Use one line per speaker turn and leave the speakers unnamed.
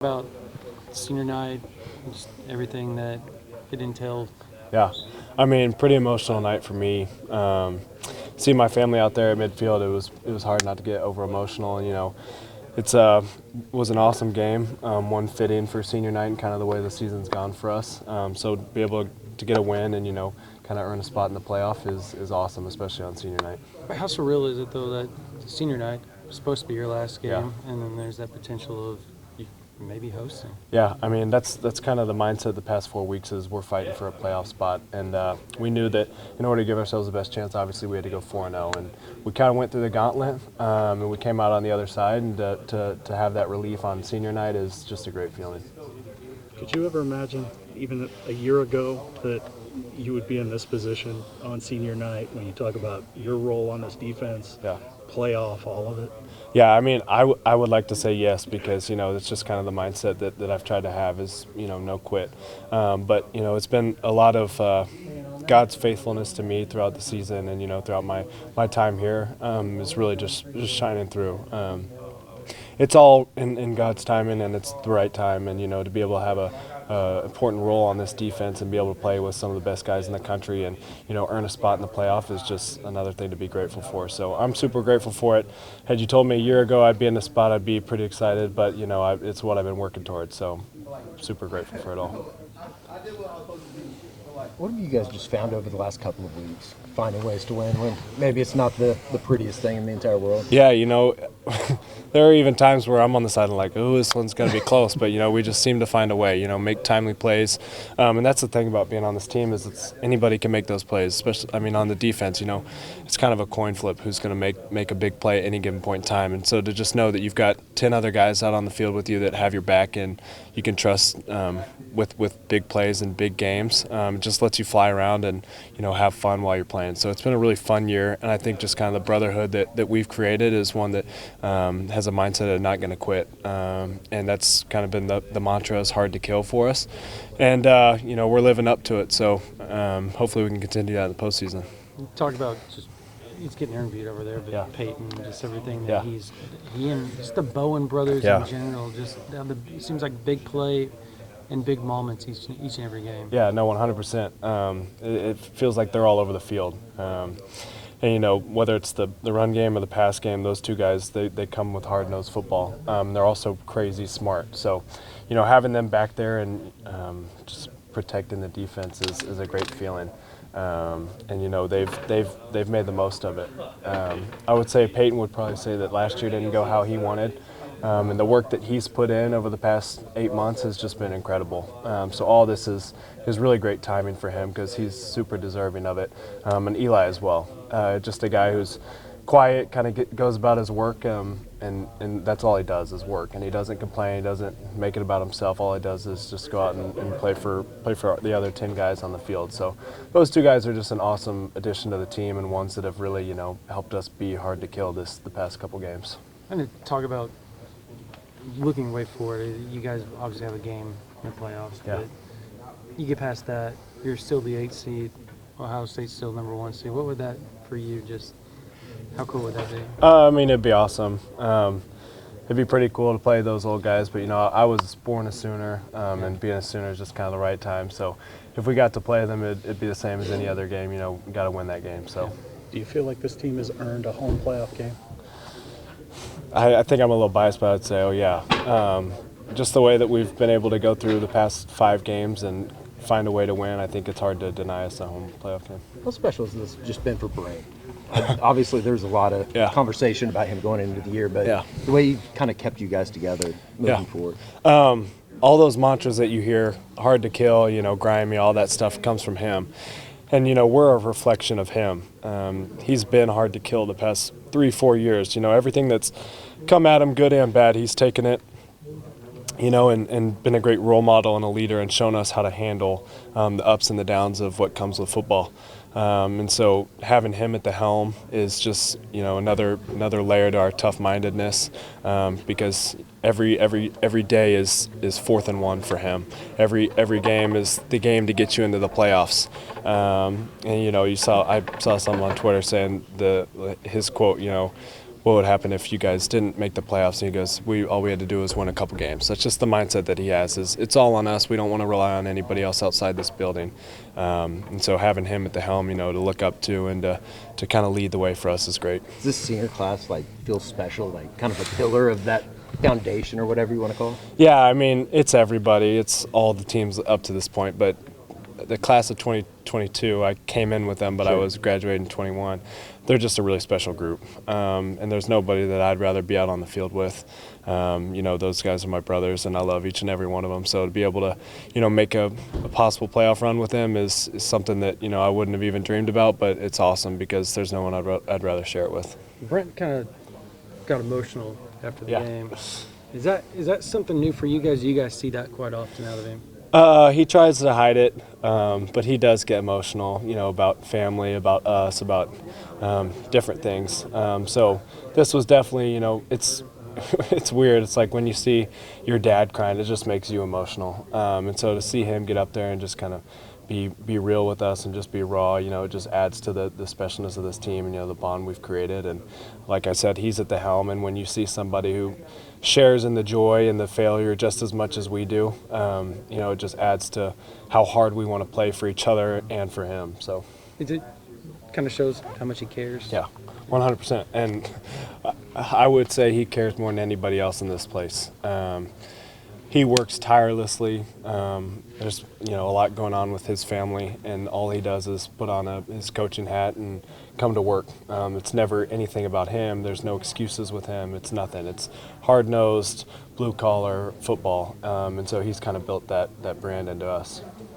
About senior night, just everything that it entailed.
Yeah, I mean, pretty emotional night for me. Seeing my family out there at midfield, it was hard not to get over emotional. It's was an awesome game, one fitting for senior night and kind of the way the season's gone for us. So to be able to get a win and kind of earn a spot in the playoff is awesome, especially on senior night.
How surreal is it though that senior night was supposed to be your last game,
Yeah.
and then there's that potential of you maybe hosting?
Yeah, I mean that's kind of the mindset the past 4 weeks is we're fighting for a playoff spot, and we knew that in order to give ourselves the best chance, obviously we had to go 4-0, and we kind of went through the gauntlet, and we came out on the other side, and to have that relief on senior night is just a great feeling.
Could you ever imagine, even a year ago, that you would be in this position on senior night when you talk about your role on this defense,
Yeah.
playoff, all of it?
Yeah, I mean, I would like to say yes because, it's just kind of the mindset that I've tried to have is, no quit. But, it's been a lot of God's faithfulness to me throughout the season and, throughout my time here is really just shining through. It's all in God's timing and it's the right time and, to be able to have a important role on this defense and be able to play with some of the best guys in the country and, earn a spot in the playoff is just another thing to be grateful for. So I'm super grateful for it. Had you told me a year ago I'd be in this spot, I'd be pretty excited, but, it's what I've been working towards. So super grateful for it all.
What have you guys just found over the last couple of weeks? Finding ways to win when maybe it's not the prettiest thing in the entire world.
Yeah, there are even times where I'm on the sideline like, oh, this one's going to be close. But, we just seem to find a way, make timely plays. And that's the thing about being on this team is anybody can make those plays, especially, on the defense, it's kind of a coin flip who's going to make a big play at any given point in time. And so to just know that you've got 10 other guys out on the field with you that have your back and you can trust with big plays and big games, it just lets you fly around and, have fun while you're playing. So it's been a really fun year, and I think just kind of the brotherhood that we've created is one that has a mindset of not going to quit, and that's kind of been the mantra is hard to kill for us, and we're living up to it. So hopefully we can continue that in the postseason.
You talk about he's getting interviewed over there, but
Yeah.
Peyton, just everything that
Yeah.
he and just the Bowen brothers
Yeah.
in general, just it seems like big play and big moments each and every game.
Yeah, no, 100%. It feels like they're all over the field. And, whether it's the run game or the pass game, those two guys, they come with hard-nosed football. They're also crazy smart. So, having them back there and just protecting the defense is a great feeling. And, they've made the most of it. I would say Peyton would probably say that last year didn't go how he wanted. And the work that he's put in over the past 8 months has just been incredible. So all this is really great timing for him because he's super deserving of it. And Eli as well. Just a guy who's quiet, kind of goes about his work, and that's all he does is work. And he doesn't complain, he doesn't make it about himself. All he does is just go out and play for the other 10 guys on the field. So those two guys are just an awesome addition to the team and ones that have really, helped us be hard to kill the past couple games.
And to talk about looking way forward, you guys obviously have a game in the playoffs,
Yeah.
but you get past that, you're still the 8th seed, Ohio State's still number 1 seed. What would that, for you, just how cool would that be?
It'd be awesome. It'd be pretty cool to play those old guys, but, I was born a Sooner, and being a Sooner is just kind of the right time. So if we got to play them, it'd be the same as any other game. We got to win that game. So.
Do you feel like this team has earned a home playoff game?
I think I'm a little biased, but I'd say, oh yeah. Just the way that we've been able to go through the past 5 games and find a way to win, I think it's hard to deny us a home playoff game.
How special has this just been for Brain? Obviously, there's a lot of conversation about him going into the year, but the way he kind of kept you guys together moving forward.
All those mantras that you hear, hard to kill, grimy, all that stuff comes from him. And, we're a reflection of him. He's been hard to kill the past 3-4 years. Everything that's come at him, good and bad, he's taken it, and been a great role model and a leader and shown us how to handle the ups and the downs of what comes with football. And so having him at the helm is just, another layer to our tough-mindedness because every day is 4th and 1 for him. Every game is the game to get you into the playoffs. And I saw something on Twitter saying his quote, what would happen if you guys didn't make the playoffs? And he goes, all we had to do was win a couple games. That's just the mindset that he has. Is it's all on us. We don't want to rely on anybody else outside this building. And so having him at the helm, to look up to and to kind of lead the way for us is great.
Does this senior class feel special, kind of a pillar of that foundation or whatever you want to call it?
Yeah, I mean, it's everybody. It's all the teams up to this point, but the class of 2022, I came in with them, but I was graduating in 21. They're just a really special group, and there's nobody that I'd rather be out on the field with. Those guys are my brothers, and I love each and every one of them. So to be able to, make a possible playoff run with them is something that, I wouldn't have even dreamed about, but it's awesome because there's no one I'd rather share it with.
Brent kind of got emotional after the
Yeah.
game. Is that something new for you guys? Do you guys see that quite often out of him?
He tries to hide it, but he does get emotional, about family, about us, about different things. So this was definitely, it's it's weird. It's like when you see your dad crying, it just makes you emotional. And so to see him get up there and just kind of be real with us and just be raw, it just adds to the specialness of this team and, the bond we've created. And like I said, he's at the helm, and when you see somebody who shares in the joy and the failure just as much as we do, it just adds to how hard we want to play for each other and for him. So
It kind of shows how much he cares.
yeah, 100%. And I would say he cares more than anybody else in this place. He works tirelessly. There's a lot going on with his family, and all he does is put on his coaching hat and come to work. It's never anything about him. There's no excuses with him. It's nothing. It's hard-nosed, blue-collar football, and so he's kind of built that brand into us.